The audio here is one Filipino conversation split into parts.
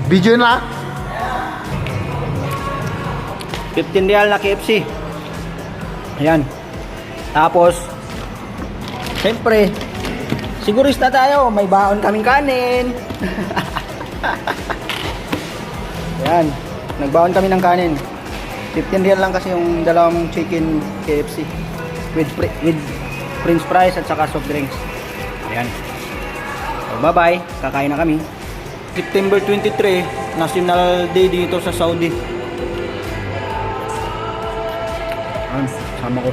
Video na. 15 real na KFC. Ayan. Tapos, siyempre, sigurista tayo. May baon kaming kanin. Ayan. Nagbaon kami ng kanin. 15 real lang kasi yung dalawang chicken KFC. With french fries at saka soft drinks. Ayan. So, bye-bye. Kakain na kami. September 23, National Day dito sa Saudi. Ayan, sama ko.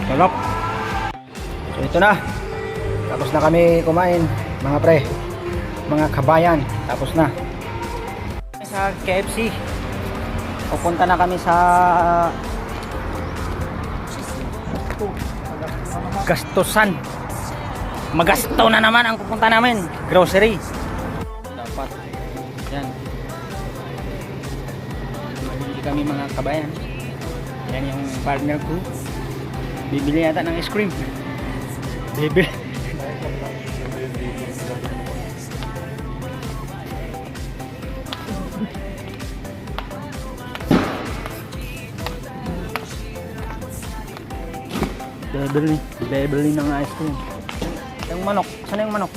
Sarap. So ito na. Tapos na kami kumain, mga pre. Mga kabayan. Tapos na. Sa KFC. Pupunta na kami sa gastusan. Magasto na naman ang pupunta namin. Grocery. Dapat. Yan. Bibili kami mga kabayan. Yan yung partner ko. Bibili yata ng ice cream. Bibili. Bibili ng ice cream. Yung manok. Saan yung manok?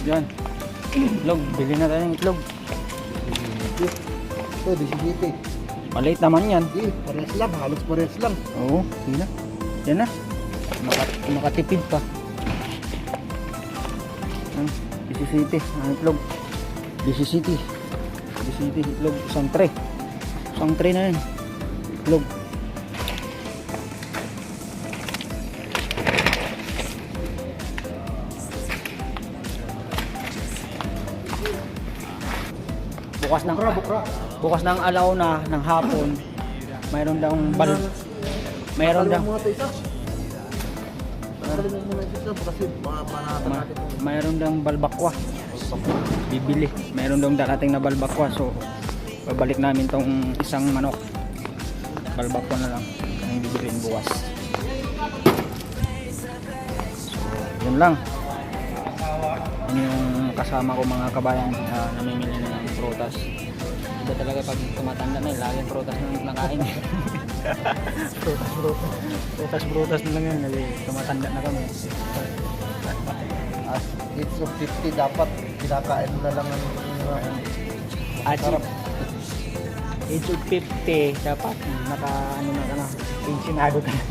Diyan. Itlog. Bili na tayo ng itlog. Ito, disigiti. Maliit naman yan. Hindi, pares lang. Halos pares lang. Oo, sige na. Yan na. Makatipid pa. Bisisiti. Ang itlog. Bisisiti. Bisisiti. Itlog. Isang tray. Isang tray na yan. Itlog. Bukas ng alauna ng hapon, mayroon daw mayroon daw balbakwa. Bibili. Mayroon daw darating na balbakwa, so babalik namin tong isang manok. Balbakwa na lang ang bibiliin bukas. So, yun lang. Yun yung kasama ko mga kabayan, namimili na ng prutas. Iba talaga pag tumatanda na, laging prutas na nakain. Prutas na lang yan, tumatanda na kami. As age of 50 dapat kinakain na lang ang sarap. Age of 50 dapat pensionado ka na.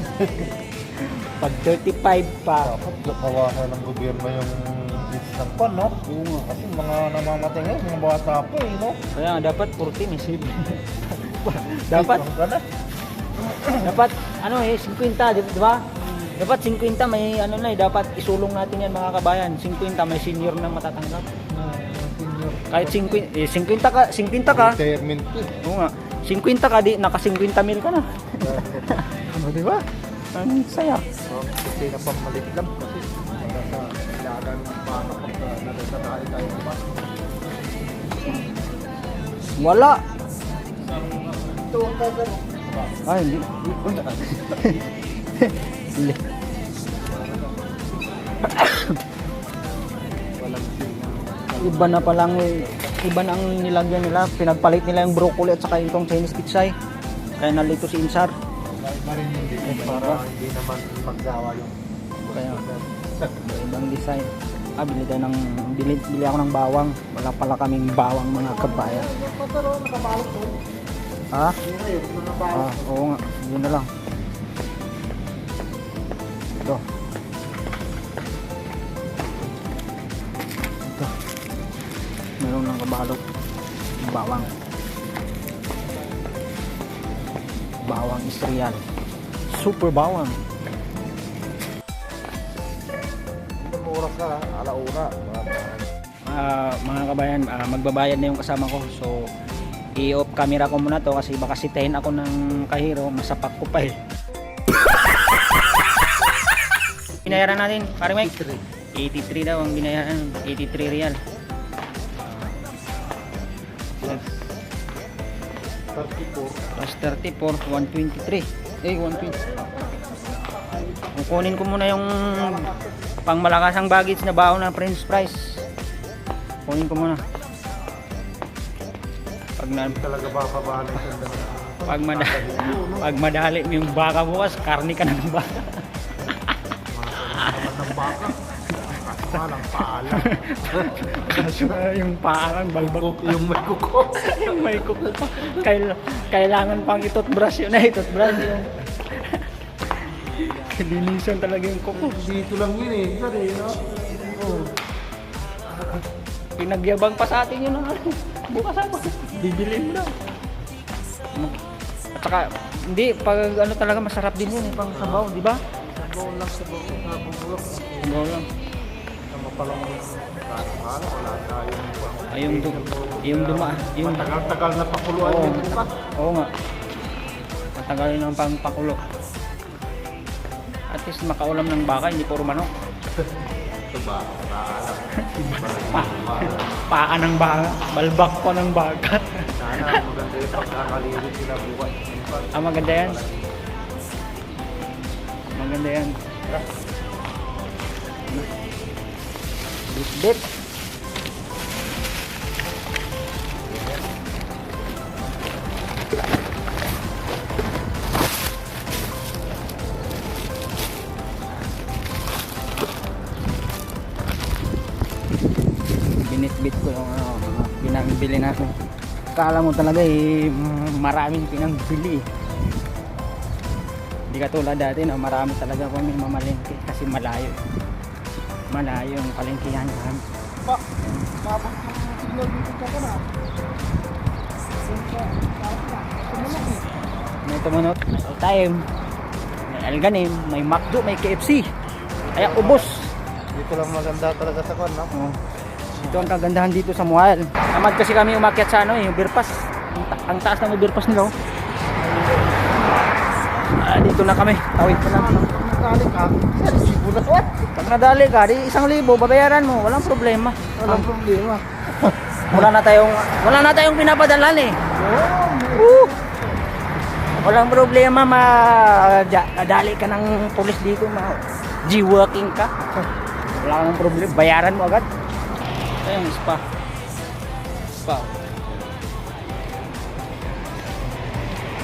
Pag 35 pa, Dapat kawasan ng gobyerno yung age ng pan, no? Oo nga. Kasi mga namamatay ngayon, mga bata pa eh, no? kaya nga dapat 40 may save. dapat 50, di ba? Dapat 50 may dapat isulong natin yan mga kabayan. 50 may senior na matatanggap. Senior. Kahit 50 ka. Retirement eh. Oo nga. 50 ka di naka 50 mil ka na. Di ba? Ang saya. So, kasi na pamalit lang kasi para sa ilagan ng paano pagka nagsasanay tayo, di ba? Wala. Ito ang kagano. Ay, hindi. Hindi. Iba na palang iba na ang nilagyan nila. Pinagpalit nila yung broccoli at saka yung Chinese pitsay. Kaya nalito si Insar. Iba rin yung design para hindi naman pagsawa yung Kaya ibang design. Bili ako ng bawang. Wala pala kaming bawang mga kabayan. Ha? Oo nga. Yun na lang. Ito. Meron ng kabalot. Bawang. Bawang Israel. Super bawang. Ilang oras ka, alauna. Mga kabayan, magbabayad na yung kasama ko. So, i-off camera ko muna to kasi baka sitahin ako ng kahiro. Masapak ko pa eh. Binayaran natin, pare Mike. 83 daw ang binayaran. 83 real. Plus 34, 123. 120. Kukunin ko muna yung pangmalakasang baggage na baon na french fries. Kunin ko muna. Talaga bababa na siya. Pag madali mo yung baka bukas, karni ka na ng baka. Ng baka. Kasalang paalang. Kaso yung parang balbak. Yung may kuko. Yung may kuko pa. Kailangan pang itutbrush yun na itutbrush yung linisan talaga yung kuko. Dito lang yun eh. Sorry, no? Oh. Pinagyabang pa sa atin yun. Bukas ako. Bibilin daw. At saka, hindi, pag ano talaga masarap din yun eh, pang sabaw, di ba? Sabaw lang, sabaw. Sabaw lang. Sama pa lang yung wala tayo. Ay, yung Matagal-tagal na pakuluan Oo. yung bukas. Oo nga. Matagal ng pangpakulo. At least makaulam ng baka, hindi puro manok. Ito ba? Paa ng baka, balbak pa ng baka. Sana maganda yung pagkakalirit sila bukas. Maganda yan. Maganda yan. Bit. Binitbit ko yung mga pinambili natin. Kala mo talaga maraming pinambili. Hindi katulad dati na marami talaga kami mamalengke kasi malayo. Malayo yung palengkehan namin. Mabot yung dito ka na. May tumunot, may all time, may alganim, may McDo, may KFC. Kaya ubos. Dito lang maganda talaga sa kwan, no? Oh. Ito ang kagandahan dito sa Mual. Tamad kasi kami umakyat sa yung overpass. Ang taas ng overpass nila. Dito na kami. Tawid pa lang. Nakali ka, resibo na. What? Pag nadali ka, di 1,000 babayaran mo. Walang problema. Walang problema. Wala na tayong pinapadalan eh. Walang problema nadali ka ng pulis dito, G-working ka. Wala nang problema. Bayaran mo agad. Ayun, spa.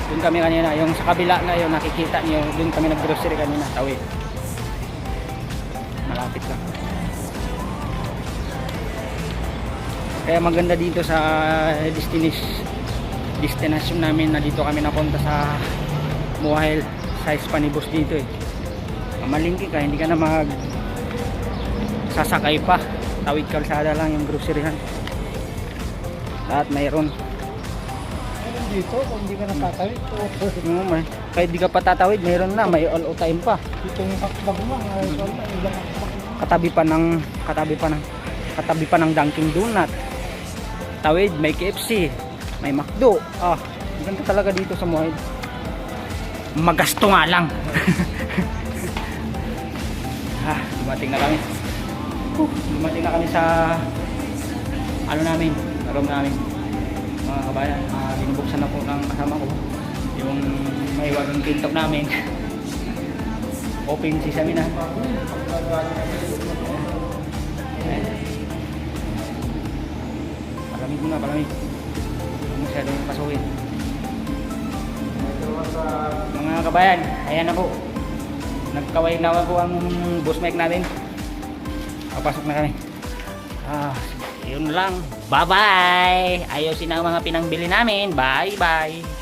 Doon kami kanina, yung sa kabila na yun, nakikita niyo, doon kami nag-grocery kanina, tawid. Malapit lang. Kaya maganda dito sa destination namin na dito kami napunta sa Muahel, sa Hispanibus dito eh. Mamalingki ka, hindi ka na sasakay pa. Tawid kalsada lang yung groceryhan. Lahat mayroon. Dito, kung hindi ka natatawid, Kahit di ka pa tatawid, mayroon na, may all time pa. itong hakbag mo, ilang hakbag. Katabi pa ng Dunkin Donut. Tawid, may KFC, may McDo. Ganda talaga dito sa Muahel. Magasto nga lang. Dumating na kami. Dumating na kami sa room namin. Mga kabayan, binubuksan na po ng kasama ko yung may wagang pinto namin. Open sesame na. Palamig. Hindi masyadong pasukin. Mga kabayan, ayan na po. Nagkaway na po ang boss mic natin. Papasok na kami. Yun lang. Bye-bye! Ayusin ang mga pinangbili namin. Bye-bye!